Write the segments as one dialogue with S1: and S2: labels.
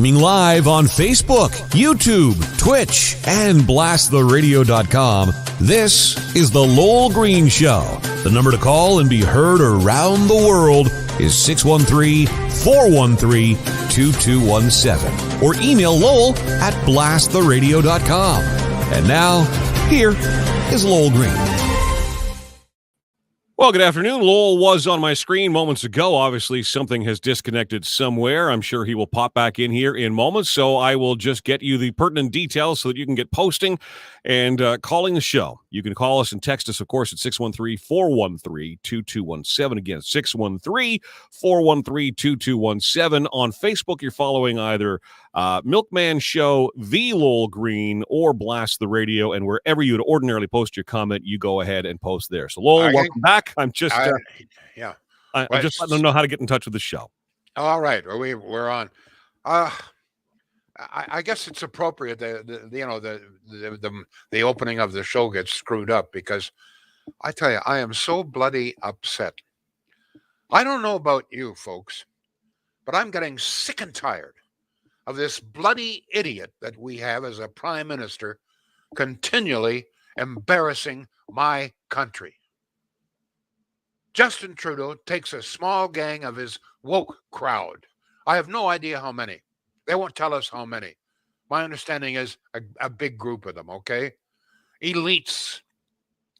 S1: Streaming live on Facebook, YouTube, Twitch, and blasttheradio.com. This is The Lowell Green Show. The number to call and be heard around the world is 613-413-2217. Or email Lowell at blasttheradio.com. And now, here is Lowell Green.
S2: Well, good afternoon. Lowell was on my screen moments ago. Obviously, something has disconnected somewhere. I'm sure he will pop back in here in moments, so I will just get you the pertinent details so that you can get posting and calling the show. You can call us and text us, of course, at 613-413-2217. Again, 613-413-2217. On Facebook, you're following either Milkman Show, The Lowell Green, or Blast the Radio, and wherever you would ordinarily post your comment, you go ahead and post there. So, Lowell, welcome back. I'm just I'm just letting them know how to get in touch with the show.
S3: All right, we're on. I guess it's appropriate that the opening of the show gets screwed up because I tell you, I am so bloody upset. I don't know about you folks, but I'm getting sick and tired of this bloody idiot that we have as a prime minister continually embarrassing my country. Justin Trudeau takes a small gang of his woke crowd. I have no idea how many. They won't tell us how many. My understanding is a big group of them, okay? Elites.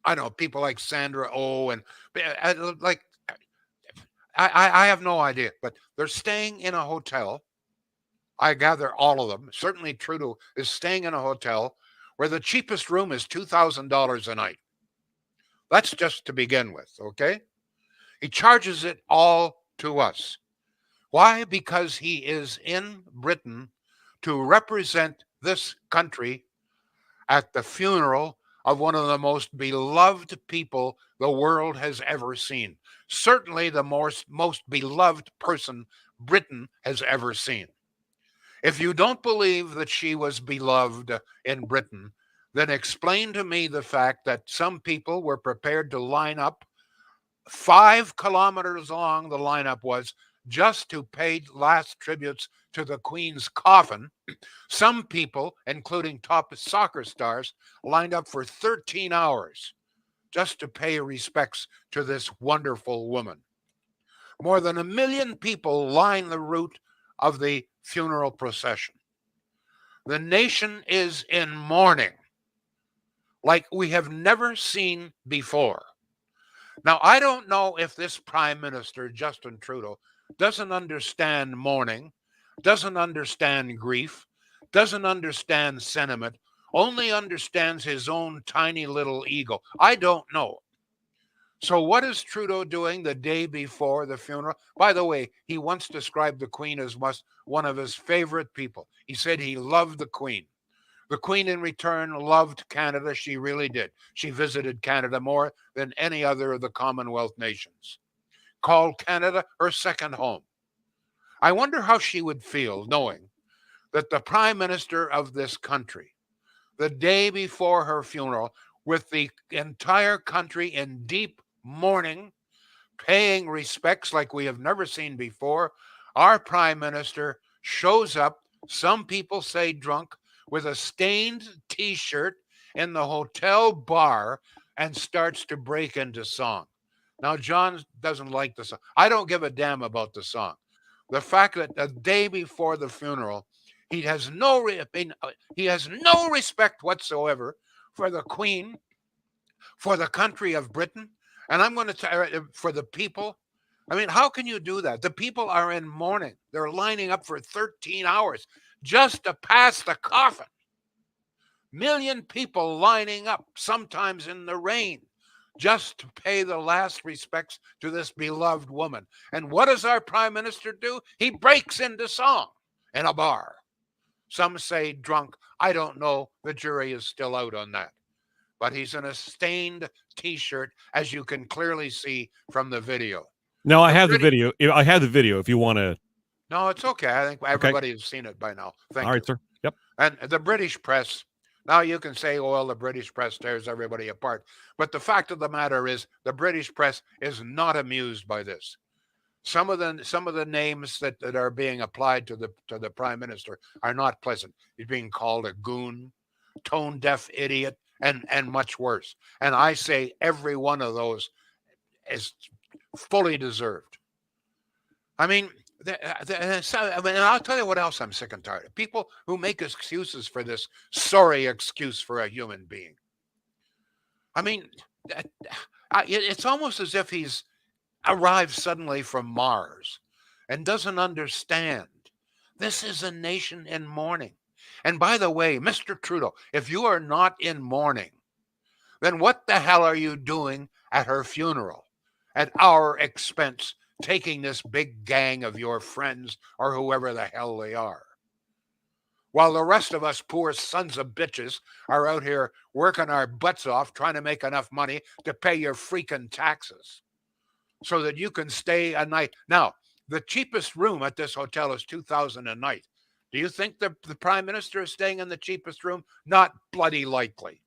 S3: I know, people like Sandra Oh and like, I have no idea, but they're staying in a hotel. I gather all of them. Certainly Trudeau is staying in a hotel where the cheapest room is $2,000 a night. That's just to begin with, okay? He charges it all to us. Why? Because he is in Britain to represent this country at the funeral of one of the most beloved people the world has ever seen. Certainly the most beloved person Britain has ever seen. If you don't believe that she was beloved in Britain, then explain to me the fact that some people were prepared to line up 5 kilometers long, the lineup was, just to pay last tributes to the Queen's coffin. Some people, including top soccer stars, lined up for 13 hours just to pay respects to this wonderful woman. More than 1 million people line the route of the funeral procession. The nation is in mourning like we have never seen before. Now, I don't know if this Prime Minister, Justin Trudeau, doesn't understand mourning, doesn't understand grief, doesn't understand sentiment, only understands his own tiny little ego. I don't know. So what is Trudeau doing the day before the funeral? By the way, he once described the Queen as one of his favorite people. He said he loved the Queen. The Queen, in return, loved Canada. She really did. She visited Canada more than any other of the Commonwealth nations. Called Canada her second home. I wonder how she would feel knowing that the Prime Minister of this country, the day before her funeral, with the entire country in deep mourning, paying respects like we have never seen before, our Prime Minister shows up, some people say drunk, with a stained T-shirt in the hotel bar and starts to break into song. Now, John doesn't like the song. I don't give a damn about the song. The fact that the day before the funeral, he has no respect whatsoever for the Queen, for the country of Britain, and I'm going to tell you, for the people. I mean, how can you do that? The people are in mourning. They're lining up for 13 hours just to pass the coffin. 1 million people lining up, sometimes in the rain, just to pay the last respects to this beloved woman. And what does our Prime Minister do? He breaks into song in a bar. Some say drunk. I don't know. The jury is still out on that. But he's in a stained T-shirt, as you can clearly see from the video.
S2: No, I have the video. I have the video if you want to.
S3: No, it's okay. I think everybody has seen it by now. Thank you.
S2: All right, sir. Yep.
S3: And the British press, now you can say, oh, well, the British press tears everybody apart. But the fact of the matter is the British press is not amused by this. Some of the names that are being applied to the prime minister are not pleasant. He's being called a goon, tone deaf idiot, and much worse. And I say every one of those is fully deserved. I mean, and I'll tell you what else I'm sick and tired of. People who make excuses for this sorry excuse for a human being. I mean, it's almost as if he's arrived suddenly from Mars and doesn't understand. This is a nation in mourning. And by the way, Mr. Trudeau, if you are not in mourning, then what the hell are you doing at her funeral at our expense, taking this big gang of your friends or whoever the hell they are? While the rest of us poor sons of bitches are out here working our butts off trying to make enough money to pay your freaking taxes so that you can stay a night. Now, the cheapest room at this hotel is $2,000 a night. Do you think the prime minister is staying in the cheapest room? Not bloody likely.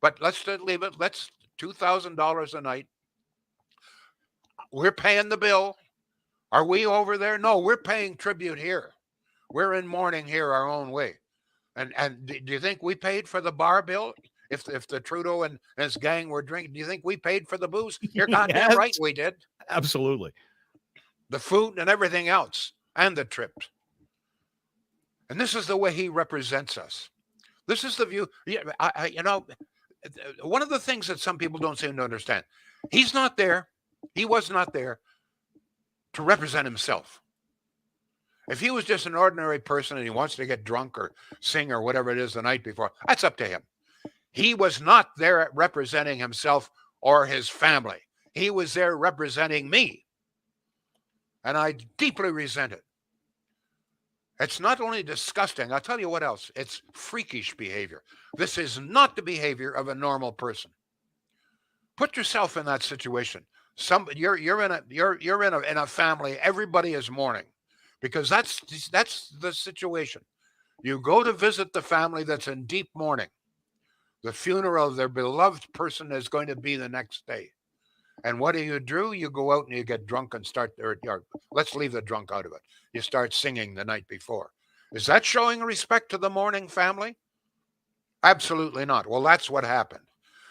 S3: But let's leave it. Let's $2,000 a night. We're paying the bill. Are we over there? No, we're paying tribute here. We're in mourning here our own way. And do you think we paid for the bar bill? If the Trudeau and his gang were drinking, do you think we paid for the booze? You're goddamn right we did.
S2: Absolutely.
S3: The food and everything else, and the trips. And this is the way he represents us. This is the view. Yeah, one of the things that some people don't seem to understand, he's not there. He was not there to represent himself. If he was just an ordinary person and he wants to get drunk or sing or whatever it is the night before, that's up to him. He was not there representing himself or his family. He was there representing me. And I deeply resent it. It's not only disgusting, I'll tell you what else. It's freakish behavior. This is not the behavior of a normal person. Put yourself in that situation. You're in a family. Everybody is mourning because that's the situation. You go to visit the family that's in deep mourning. The funeral of their beloved person is going to be the next day. And what do? You go out and you get drunk and start, let's leave the drunk out of it. You start singing the night before. Is that showing respect to the mourning family? Absolutely not. Well, that's what happened.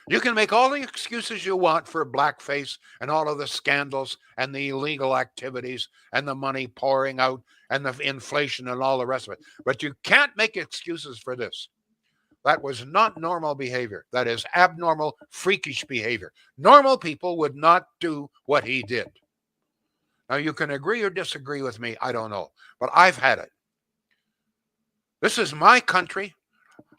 S3: You can make all the excuses you want for blackface and all of the scandals and the illegal activities and the money pouring out and the inflation and all the rest of it. But you can't make excuses for this. That was not normal behavior. That is abnormal, freakish behavior. Normal people would not do what he did. Now, you can agree or disagree with me. I don't know. But I've had it. This is my country.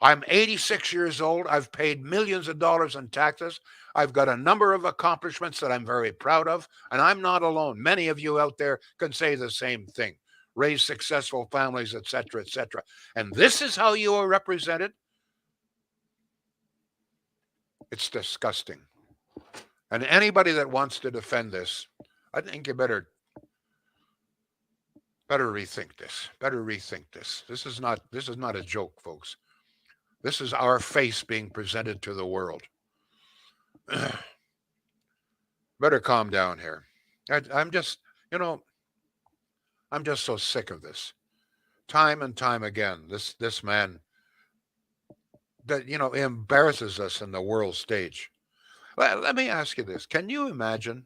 S3: I'm 86 years old. I've paid millions of dollars in taxes. I've got a number of accomplishments that I'm very proud of. And I'm not alone. Many of you out there can say the same thing. Raise successful families, etc., etc. And this is how you are represented. It's disgusting. And anybody that wants to defend this, I think you better rethink this. Better rethink this. This is not a joke, folks. This is our face being presented to the world. Better calm down here. I'm just so sick of this. Time and time again, this man that embarrasses us in the world stage. Let me ask you this. Can you imagine?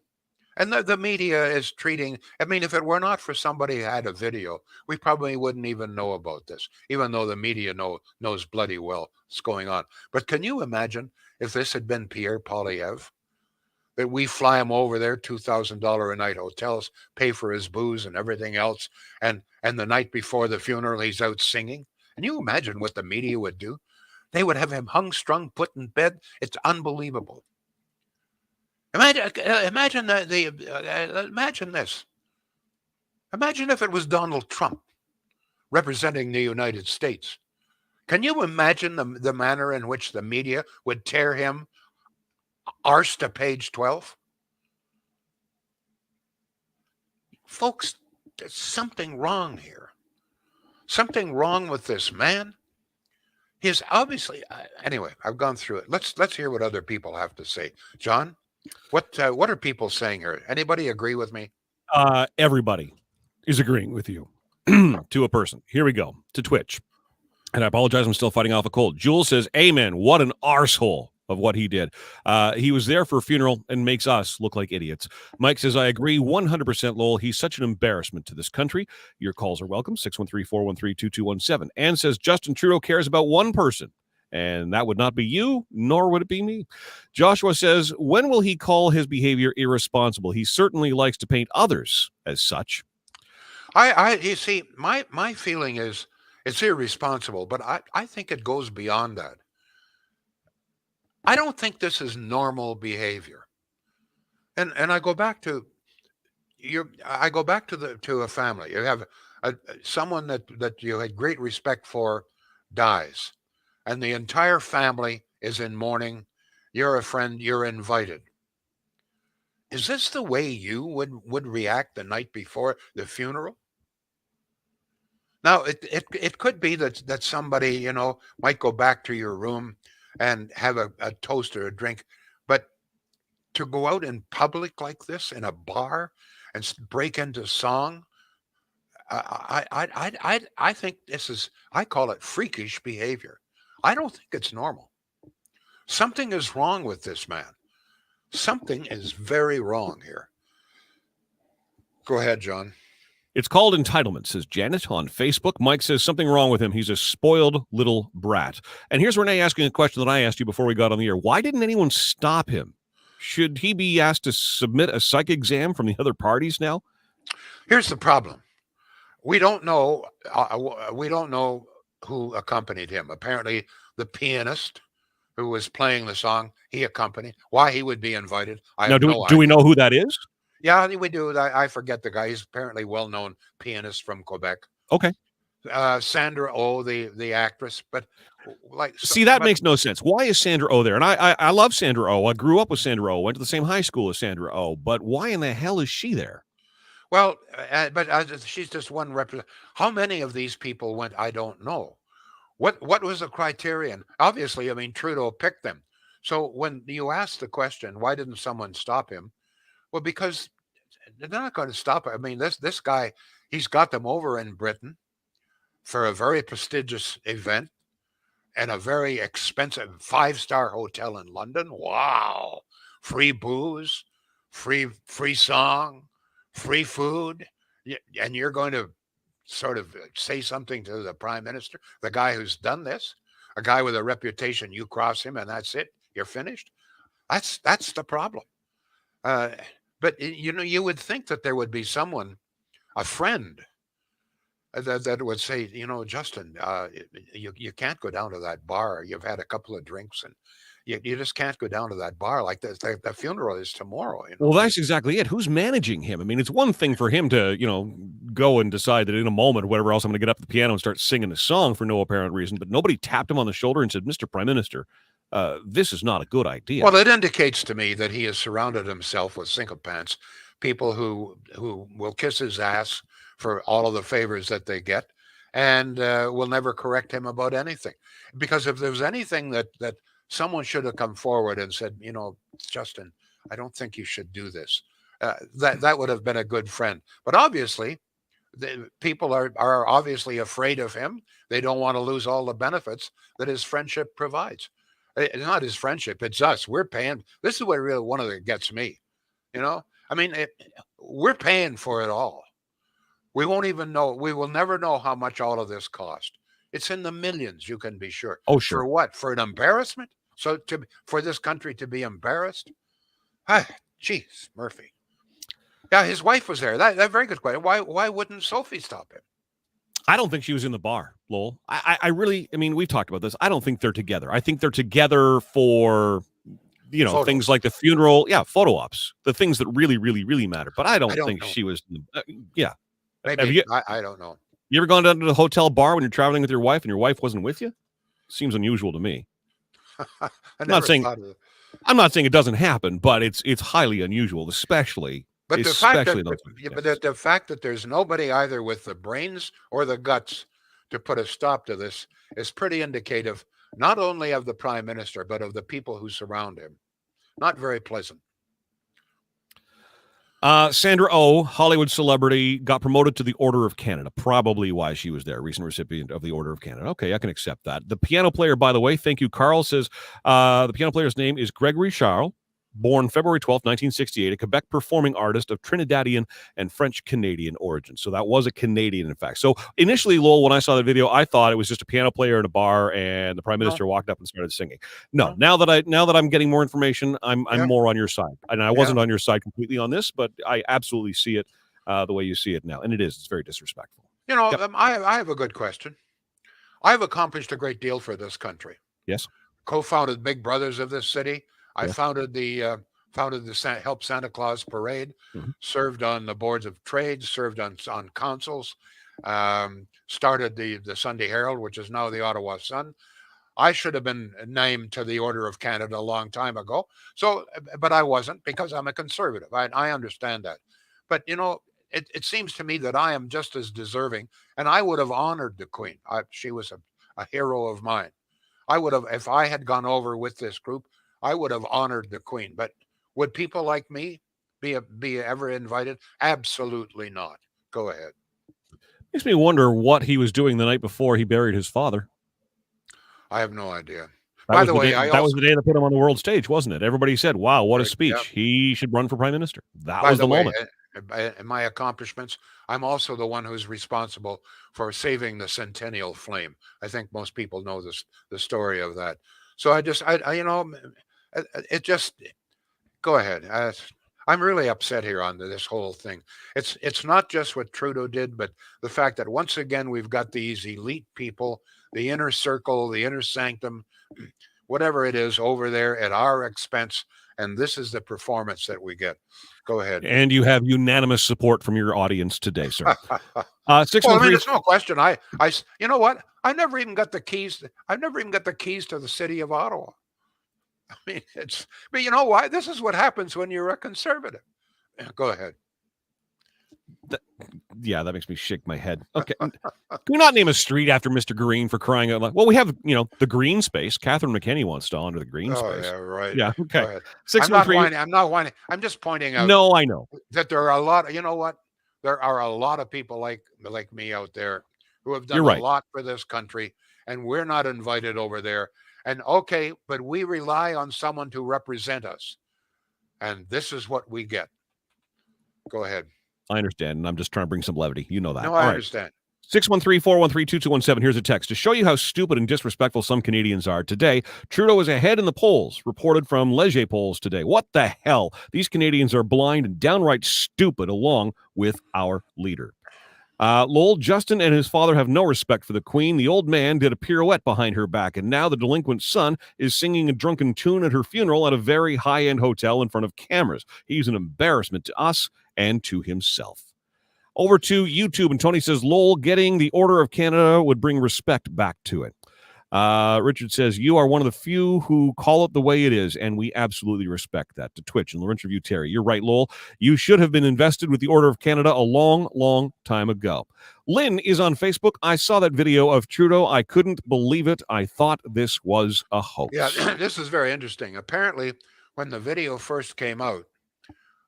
S3: And the media is treating, if it were not for somebody who had a video, we probably wouldn't even know about this, even though the media knows bloody well what's going on. But can you imagine if this had been Pierre Poilievre, that we fly him over there, $2,000 a night hotels, pay for his booze and everything else, and the night before the funeral, he's out singing? Can you imagine what the media would do? They would have him hung, strung, put in bed. It's unbelievable. Imagine this. Imagine if it was Donald Trump representing the United States. Can you imagine the manner in which the media would tear him arse to page 12? Folks, there's something wrong here. Something wrong with this man. He's obviously, anyway, I've gone through it. Let's hear what other people have to say. John, what are people saying here? Anybody agree with me?
S2: Everybody is agreeing with you to a person. Here we go to Twitch. And I apologize, I'm still fighting off a cold. Jules says, amen. What an arsehole of what he did. He was there for a funeral and makes us look like idiots. Mike says, I agree 100%, Lowell. He's such an embarrassment to this country. Your calls are welcome, 613-413-2217. Ann says, Justin Trudeau cares about one person, and that would not be you, nor would it be me. Joshua says, when will he call his behavior irresponsible? He certainly likes to paint others as such.
S3: You see, my feeling is it's irresponsible, but I think it goes beyond that. I don't think this is normal behavior. And I go back to a family. You have someone that you had great respect for dies, and the entire family is in mourning. You're a friend, you're invited. Is this the way you would react the night before the funeral? Now, it could be that somebody, might go back to your room and have a toast or a drink, but to go out in public like this in a bar and break into song, I think I call it freakish behavior. I don't think it's normal. Something is wrong with this man. Something is very wrong here. Go ahead, John.
S2: It's called entitlement, says Janet on Facebook. Mike says something wrong with him. He's a spoiled little brat. And here's Renee asking a question that I asked you before we got on the air. Why didn't anyone stop him? Should he be asked to submit a psych exam from the other parties now?
S3: Here's the problem. We don't know. We don't know who accompanied him. Apparently, the pianist who was playing the song, he accompanied. Why he would be invited,
S2: do we know who that is?
S3: Yeah, we do. I forget the guy. He's apparently well-known pianist from Quebec.
S2: Okay.
S3: Sandra Oh, the actress, but
S2: makes no sense. Why is Sandra Oh there? And I love Sandra Oh. I grew up with Sandra Oh. Went to the same high school as Sandra Oh. But why in the hell is she there?
S3: Well, she's just one representative. How many of these people went? I don't know. What was the criterion? Obviously, I mean, Trudeau picked them. So when you ask the question, why didn't someone stop him? Well, because they're not going to stop it. I mean, this guy, he's got them over in Britain for a very prestigious event and a very expensive 5-star hotel in London. Wow. Free booze, free song, free food. And you're going to sort of say something to the prime minister, the guy who's done this, a guy with a reputation, you cross him and that's it. You're finished. That's the problem. But, you would think that there would be someone, a friend, that would say, Justin, you can't go down to that bar. You've had a couple of drinks and you just can't go down to that bar like this. The funeral is tomorrow.
S2: Well, that's exactly it. Who's managing him? I mean, it's one thing for him to, go and decide that in a moment, whatever else, I'm going to get up at the piano and start singing a song for no apparent reason. But nobody tapped him on the shoulder and said, Mr. Prime Minister, this is not a good idea.
S3: Well, it indicates to me that he has surrounded himself with sycophants, people who will kiss his ass for all of the favors that they get and will never correct him about anything. Because if there was anything that someone should have come forward and said, Justin, I don't think you should do this. That would have been a good friend. But obviously, the people are obviously afraid of him. They don't want to lose all the benefits that his friendship provides. It's not his friendship. It's us. We're paying. This is what really one of it gets me. I mean, we're paying for it all. We won't even know. We will never know how much all of this cost. It's in the millions, you can be sure.
S2: Oh, sure.
S3: For what? For an embarrassment? So for this country to be embarrassed? Geez, Murphy. Yeah, his wife was there. That very good question. Why wouldn't Sophie stop him?
S2: I don't think she was in the bar, Lowell. I mean, we've talked about this. I don't think they're together. I think they're together for, photos. Things like the funeral. Yeah, photo ops. The things that really, really, really matter. But I don't think know. She was. Yeah.
S3: Maybe. I don't know.
S2: You ever gone down to the hotel bar when you're traveling with your wife and your wife wasn't with you? Seems unusual to me. I'm not saying it doesn't happen, but it's highly unusual, especially.
S3: But the fact that there's nobody either with the brains or the guts to put a stop to this is pretty indicative, not only of the prime minister, but of the people who surround him. Not very pleasant.
S2: Sandra Oh, Hollywood celebrity, got promoted to the Order of Canada. Probably why she was there. Recent recipient of the Order of Canada. Okay, I can accept that. The piano player, by the way, thank you, Carl, says the piano player's name is Gregory Charles, born February 12th, 1968, a Quebec performing artist of Trinidadian and French-Canadian origin. So that was a Canadian, in fact. So initially, Lowell, when I saw the video, I thought it was just a piano player in a bar and the Prime Minister walked up and started singing. No, now that I'm getting more information, I'm more on your side. And I wasn't on your side completely on this, but I absolutely see it the way you see it now. And it's very disrespectful.
S3: I have a good question. I've accomplished a great deal for this country.
S2: Yes.
S3: Co-founded Big Brothers of this city. I founded the Help Santa Claus Parade, served on the boards of trade, served on councils, started the Sunday Herald, which is now the Ottawa Sun. I should have been named to the Order of Canada a long time ago. So, but I wasn't because I'm a conservative. I understand that. But, it seems to me that I am just as deserving, and I would have honored the Queen. She was a hero of mine. I would have, if I had gone over with this group, I would have honored the Queen. But would people like me be ever invited? Absolutely not. Go ahead.
S2: Makes me wonder what he was doing the night before he buried his father.
S3: I have no idea.
S2: By the way, that was the day they put him on the world stage, wasn't it? Everybody said, wow, what a speech.
S3: Yeah.
S2: He should run for prime minister. That was the moment.
S3: In my accomplishments, I'm also the one who's responsible for saving the Centennial Flame. I think most people know the story of that. So it just, go ahead. I'm really upset here on this whole thing. It's not just what Trudeau did, but the fact that once again we've got these elite people, the inner circle, the inner sanctum, whatever it is, over there at our expense, and this is the performance that we get. Go ahead.
S2: And you have unanimous support from your audience today, sir.
S3: There's no question. You know what? I never even got the keys. I've never even got the keys to the city of Ottawa. I mean, but you know why? This is what happens when you're a conservative. Go ahead.
S2: That makes me shake my head. Okay. Can we not name a street after Mr. Green for crying out loud? Well, we have, the green space. Catherine McKinney wants to honor the green space.
S3: Yeah, right.
S2: Yeah, okay.
S3: I'm not whining. I'm just pointing out.
S2: No, I know.
S3: That there are a lot, you know what? There are a lot of people like me out there who have done a lot for this country, and we're not invited over there. And okay, but we rely on someone to represent us. And this is what we get. Go ahead.
S2: I understand, and I'm just trying to bring some levity. You know that.
S3: No, I understand.
S2: 613-413-2217. Here's a text. To show you how stupid and disrespectful some Canadians are today, Trudeau is ahead in the polls, reported from Leger polls today. What the hell? These Canadians are blind and downright stupid, along with our leader. Lowell, Justin and his father have no respect for the Queen. The old man did a pirouette behind her back, and now the delinquent son is singing a drunken tune at her funeral at a very high-end hotel in front of cameras. He's an embarrassment to us and to himself. Over to YouTube, and Tony says, Lowell, getting the Order of Canada would bring respect back to it. Richard says, you are one of the few who call it the way it is, and we absolutely respect that. To Twitch and Lawrence Review Terry, you're right, Lowell. You should have been invested with the Order of Canada a long, long time ago. Lynn is on Facebook. I saw that video of Trudeau. I couldn't believe it. I thought this was a hoax.
S3: Yeah, this is very interesting. Apparently, when the video first came out,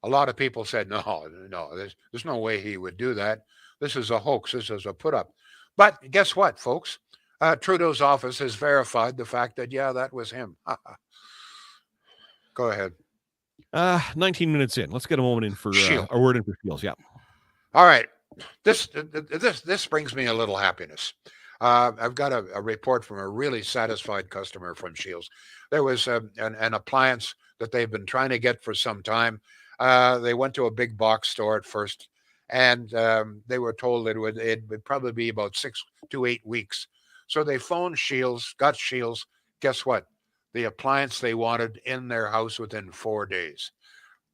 S3: a lot of people said, no, there's no way he would do that. This is a hoax. This is a put-up. But guess what, folks? Trudeau's office has verified the fact that, that was him. Go ahead.
S2: 19 minutes in. Let's get a moment in for a word in for Shields. Yeah.
S3: All right. This brings me a little happiness. I've got a report from a really satisfied customer from Shields. There was an appliance that they've been trying to get for some time. They went to a big box store at first, and they were told it would probably be about 6 to 8 weeks. So they phoned Shields, got Shields. Guess what? The appliance they wanted in their house within 4 days.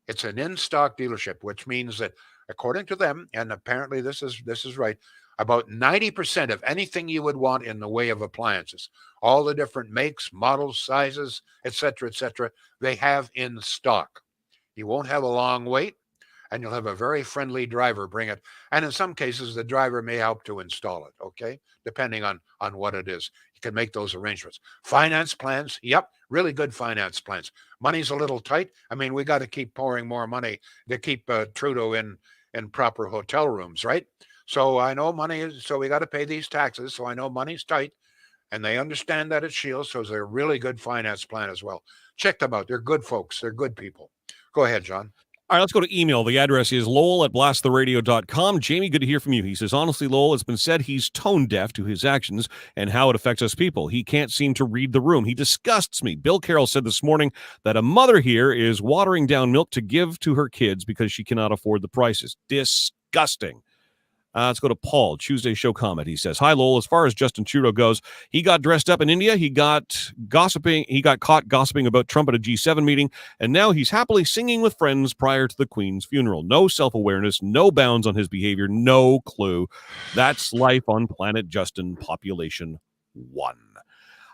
S3: It's an in-stock dealership, which means that, according to them, and apparently this is right, about 90% of anything you would want in the way of appliances, all the different makes, models, sizes, etc., they have in stock. You won't have a long wait. and you'll have a very friendly driver bring it. And in some cases, the driver may help to install it, okay? Depending on what it is. You can make those arrangements. Finance plans, yep, really good finance plans. Money's a little tight. I mean, we got to keep pouring more money to keep Trudeau in proper hotel rooms, right? So I know money is, so we got to pay these taxes. So I know money's tight, and they understand that it's Shields. So it's a really good finance plan as well. Check them out. They're good folks. They're good people. Go ahead, John.
S2: All right, let's go to email. The address is lowell@blasttheradio.com. Jamie, good to hear from you. He says, honestly, Lowell, it's been said he's tone deaf to his actions and how it affects us people. He can't seem to read the room. He disgusts me. Bill Carroll said this morning that a mother here is watering down milk to give to her kids because she cannot afford the prices. Disgusting. Let's go to Paul, Tuesday show comment. He says, hi, Lowell. As far as Justin Trudeau goes, he got dressed up in India. He got caught gossiping about Trump at a G7 meeting, and now he's happily singing with friends prior to the Queen's funeral. No self-awareness, no bounds on his behavior, no clue. That's life on planet Justin, population 1.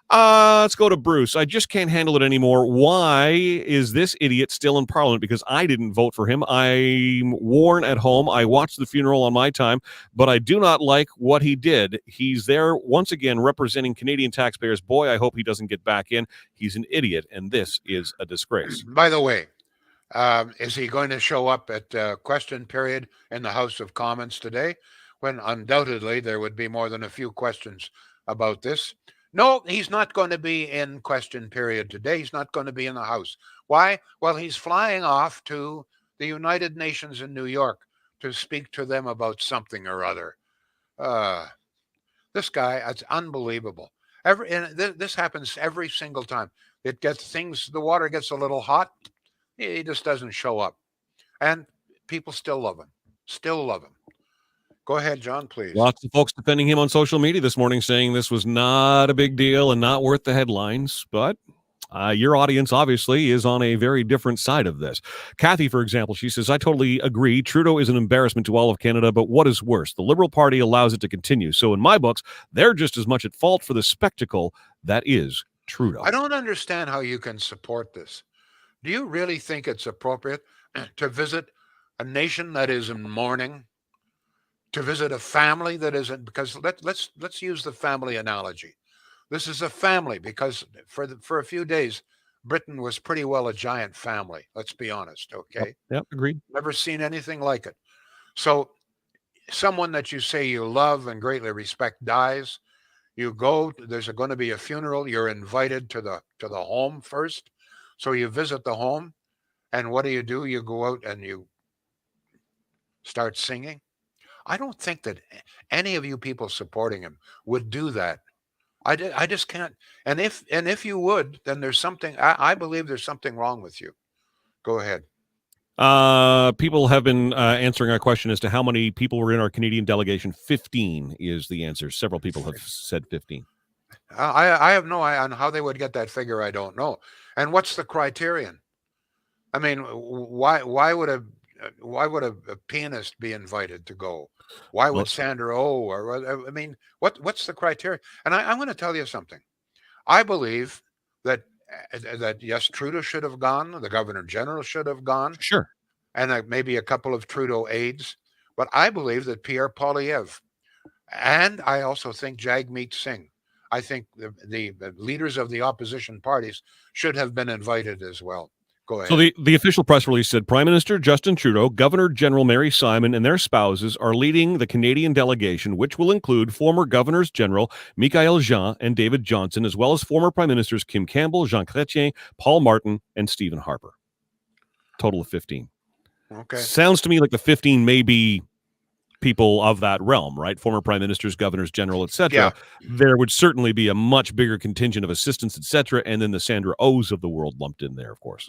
S2: Let's go to Bruce. I just can't handle it anymore. Why is this idiot still in Parliament? Because I didn't vote for him. I'm worn at home. I watched the funeral on my time, but I do not like what he did. He's there once again representing Canadian taxpayers. Boy, I hope he doesn't get back in. He's an idiot, and this is a disgrace.
S3: By the way, is he going to show up at question period in the House of Commons today, when undoubtedly there would be more than a few questions about this? No, he's not going to be in question period today. He's not going to be in the House. Why? Well, he's flying off to the United Nations in New York to speak to them about something or other. This guy, it's unbelievable. This happens every single time. The water gets a little hot. He just doesn't show up. And people still love him. Still love him. Go ahead, John, please.
S2: Lots of folks defending him on social media this morning, saying this was not a big deal and not worth the headlines. But your audience obviously is on a very different side of this. Kathy, for example, she says, I totally agree. Trudeau is an embarrassment to all of Canada, but what is worse? The Liberal Party allows it to continue. So in my books, they're just as much at fault for the spectacle that is Trudeau.
S3: I don't understand how you can support this. Do you really think it's appropriate to visit a nation that is in mourning? To visit a family that isn't, because let's use the family analogy. This is a family because for a few days, Britain was pretty well a giant family. Let's be honest, okay?
S2: Yep, agreed.
S3: Never seen anything like it. So someone that you say you love and greatly respect dies. You go. There's going to be a funeral. You're invited to the home first. So you visit the home, and what do? You go out and you start singing. I don't think that any of you people supporting him would do that. I just can't. And if you would, then there's something. I believe there's something wrong with you. Go ahead.
S2: People have been answering our question as to how many people were in our Canadian delegation. 15 is the answer. Several people have said 15.
S3: I have no idea on how they would get that figure. I don't know. And what's the criterion? I mean, why would a pianist be invited to go? Why would Sandra Oh? Or I mean, what's the criteria? And I'm going to tell you something. I believe that yes, Trudeau should have gone. The Governor General should have gone.
S2: Sure.
S3: And maybe a couple of Trudeau aides. But I believe that Pierre Poilievre, and I also think Jagmeet Singh, I think the leaders of the opposition parties should have been invited as well. Go ahead.
S2: So the official press release said Prime Minister Justin Trudeau, Governor General Mary Simon, and their spouses are leading the Canadian delegation, which will include former Governors General Michael Jean and David Johnson, as well as former Prime Ministers Kim Campbell, Jean Chrétien, Paul Martin, and Stephen Harper. Total of 15.
S3: Okay.
S2: Sounds to me like the 15 may be people of that realm, right? Former prime ministers, governors general, etc.
S3: Yeah.
S2: There would certainly be a much bigger contingent of assistants, etc., and then the Sandra O's of the world lumped in there, of course.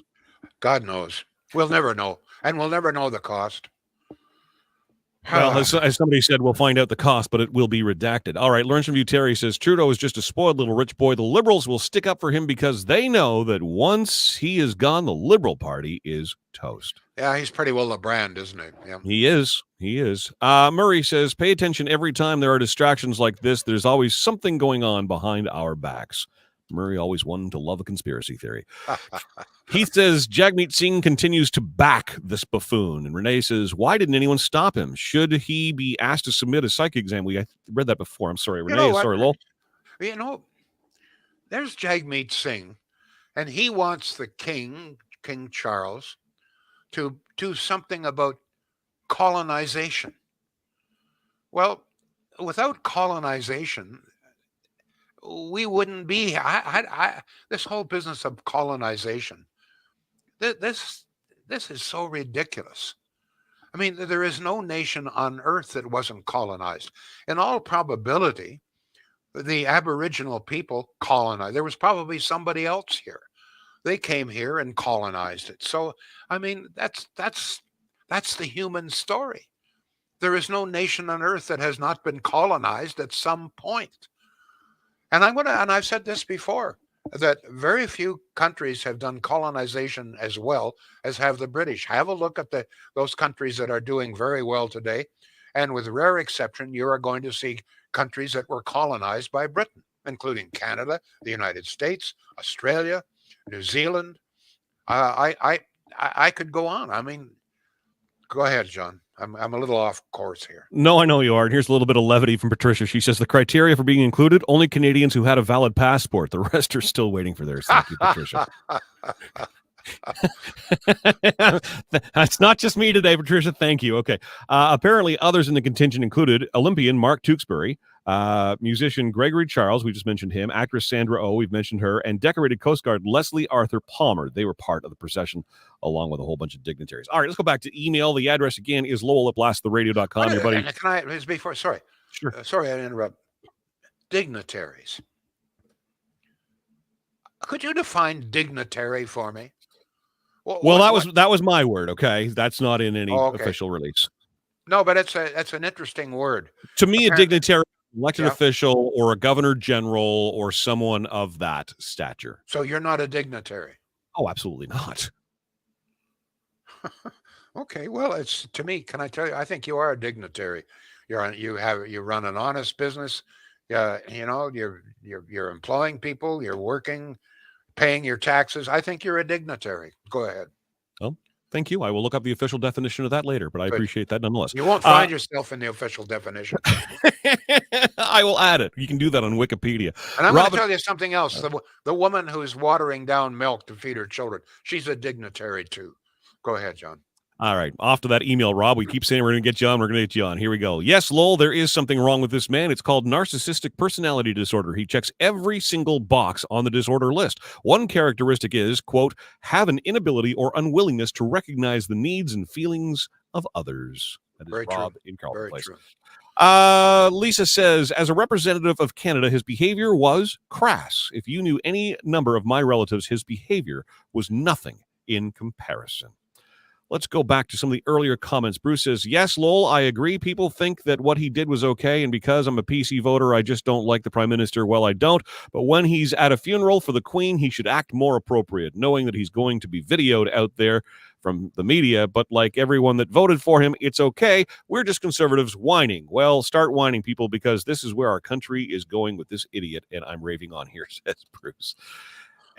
S3: God knows. We'll never know. And we'll never know the cost.
S2: Well, as somebody said, we'll find out the cost, but it will be redacted. All right, Learns from You, Terry says, Trudeau is just a spoiled little rich boy. The Liberals will stick up for him because they know that once he is gone, the Liberal Party is toast.
S3: Yeah, he's pretty well a brand, isn't he? Yeah.
S2: He is. He is. Murray says, pay attention every time there are distractions like this. There's always something going on behind our backs. Murray always one to love a conspiracy theory. Heath says Jagmeet Singh continues to back this buffoon. And Renee says, why didn't anyone stop him? Should he be asked to submit a psych exam? I read that before. I'm sorry, Renee. Sorry, Lowell.
S3: There's Jagmeet Singh, and he wants the King Charles, to do something about colonization. Well, without colonization, we wouldn't be. This whole business of colonization, this is so ridiculous. I mean, there is no nation on earth that wasn't colonized. In all probability, the Aboriginal people colonized. There was probably somebody else here. They came here and colonized it. So, I mean, that's the human story. There is no nation on earth that has not been colonized at some point. And I've said this before, that very few countries have done colonization as well as have the British. Have a look at those countries that are doing very well today. And with rare exception, you are going to see countries that were colonized by Britain, including Canada, the United States, Australia, New Zealand. I could go on. I mean, go ahead, John. I'm a little off course here.
S2: No, I know you are. And here's a little bit of levity from Patricia. She says the criteria for being included, only Canadians who had a valid passport. The rest are still waiting for theirs. Thank you, Patricia. That's not just me today, Patricia. Thank you. Okay. Apparently, others in the contingent included Olympian Mark Tewksbury, musician Gregory Charles, we just mentioned him, actress Sandra Oh, we've mentioned her, and decorated Coast Guard Leslie Arthur Palmer. They were part of the procession, along with a whole bunch of dignitaries. All right, let's go back to email. The address again is lowell@blasttheradio.com. Everybody,
S3: can I, before, sorry.
S2: Sure.
S3: Sorry, I interrupt. Dignitaries. Could you define dignitary for me?
S2: Well, that was my word. Okay, that's not in any official release.
S3: No, but that's an interesting word.
S2: To me, apparently, a dignitary, elected official, or a governor general, or someone of that stature.
S3: So you're not a dignitary?
S2: Oh, absolutely not.
S3: Okay, well, it's, to me, can I tell you? I think you are a dignitary. You run an honest business. You're employing people. You're working, paying your taxes. I think you're a dignitary. Go ahead.
S2: Oh, thank you. I will look up the official definition of that later, but I appreciate that nonetheless.
S3: You won't find yourself in the official definition.
S2: I will add it. You can do that on Wikipedia.
S3: And I'm going to tell you something else. The woman who's watering down milk to feed her children, she's a dignitary too. Go ahead, John.
S2: All right. Off to that email, Rob. We keep saying we're going to get you on. We're going to get you on. Here we go. Yes, Lowell, there is something wrong with this man. It's called narcissistic personality disorder. He checks every single box on the disorder list. One characteristic is, quote, have an inability or unwillingness to recognize the needs and feelings of others. That is
S3: very
S2: Rob
S3: true.
S2: in Carleton Place.
S3: True.
S2: Lisa says, as a representative of Canada, his behavior was crass. If you knew any number of my relatives, his behavior was nothing in comparison. Let's go back to some of the earlier comments. Bruce says, yes, Lowell, I agree. People think that what he did was okay, and because I'm a PC voter, I just don't like the Prime Minister. Well, I don't. But when he's at a funeral for the Queen, he should act more appropriate, knowing that he's going to be videoed out there from the media. But like everyone that voted for him, it's okay. We're just conservatives whining. Well, start whining, people, because this is where our country is going with this idiot, and I'm raving on here, says Bruce.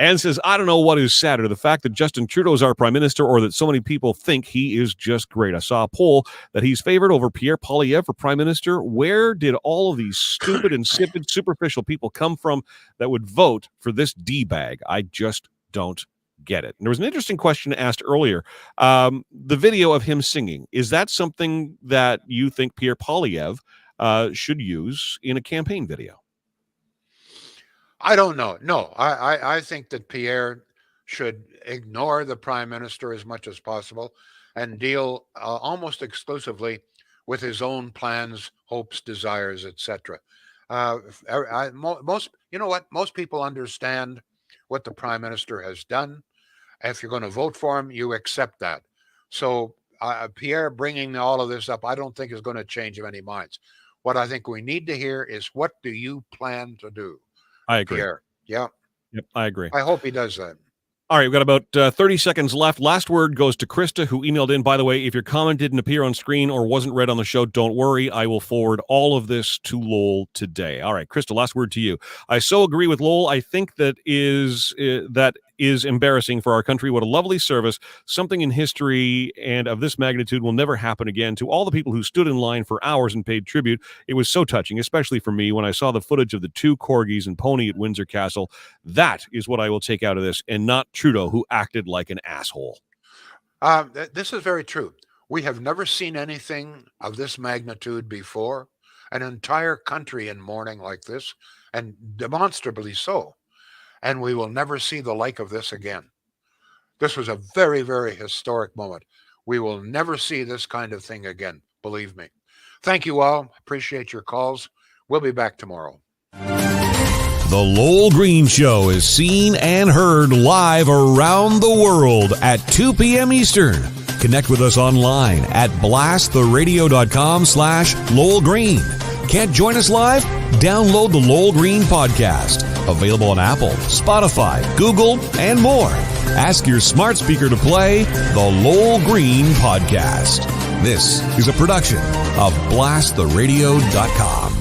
S2: And says, I don't know what is sadder, the fact that Justin Trudeau is our prime minister or that so many people think he is just great. I saw a poll that he's favored over Pierre Poilievre for prime minister. Where did all of these stupid, insipid, superficial people come from that would vote for this D-bag? I just don't get it. And there was an interesting question asked earlier. The video of him singing, is that something that you think Pierre Poilievre should use in a campaign video?
S3: I don't know. No, I think that Pierre should ignore the prime minister as much as possible and deal almost exclusively with his own plans, hopes, desires, etc. Most people understand what the prime minister has done. If you're going to vote for him, you accept that. So Pierre bringing all of this up, I don't think is going to change any minds. What I think we need to hear is, what do you plan to do?
S2: I agree.
S3: Pierre. Yeah.
S2: Yep, I agree.
S3: I hope he does that.
S2: All right, we've got about 30 seconds left. Last word goes to Krista, who emailed in. By the way, if your comment didn't appear on screen or wasn't read on the show, don't worry. I will forward all of this to Lowell today. All right, Krista, last word to you. I so agree with Lowell. I think that is embarrassing for our country. What a lovely service. Something in history and of this magnitude will never happen again. To all the people who stood in line for hours and paid tribute, it was so touching, especially for me when I saw the footage of the 2 corgis and pony at Windsor Castle. That is what I will take out of this, and not Trudeau, who acted like an asshole.
S3: This is very true. We have never seen anything of this magnitude before. An entire country in mourning like this, and demonstrably so. And we will never see the like of this again. This was a very, very historic moment. We will never see this kind of thing again, believe me. Thank you all. Appreciate your calls. We'll be back tomorrow.
S1: The Lowell Green Show is seen and heard live around the world at 2 p.m. Eastern. Connect with us online at blasttheradio.com/Lowell Green. Can't join us live? Download the Lowell Green podcast. Available on Apple, Spotify, Google, and more. Ask your smart speaker to play the Lowell Green podcast. This is a production of blasttheradio.com.